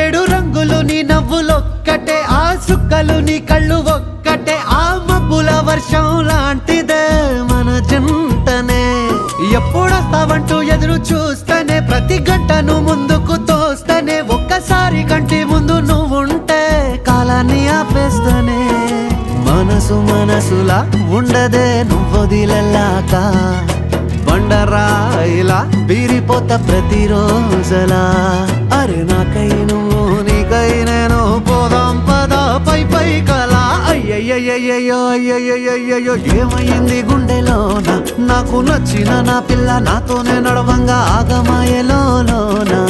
ఏడు రంగులు నీ నవ్వులొక్కటే, ఆ సుక్కలు నీ కళ్ళు ఒక్కటే, ఆ మబ్బుల వర్షం లాంటిదే మన జంటనే. ఎప్పుడొస్తావంటూ ఎదురు చూస్తేనే, ప్రతి గంటను ముందుకు తోస్తేనే, ఒక్కసారి కంటి ముందు నువ్వుంటే కాలాన్ని ఆపేస్తేనే. మనసు మనసులా ఉండదే నువ్వొదిలెళ్ళాక, బండరాయిలా బీరిపోత ప్రతిరోజలా. అరే నాకై నువ్వు నీకై నేను, పోదాం పదా పై పై కలా. అయ్యయ్యయ్యో అయ్యయ్యయ్యో ఏమైంది గుండెలోన, నాకు నచ్చిన నా పిల్ల నాతోనే నడవంగా ఆగమాయలోనా.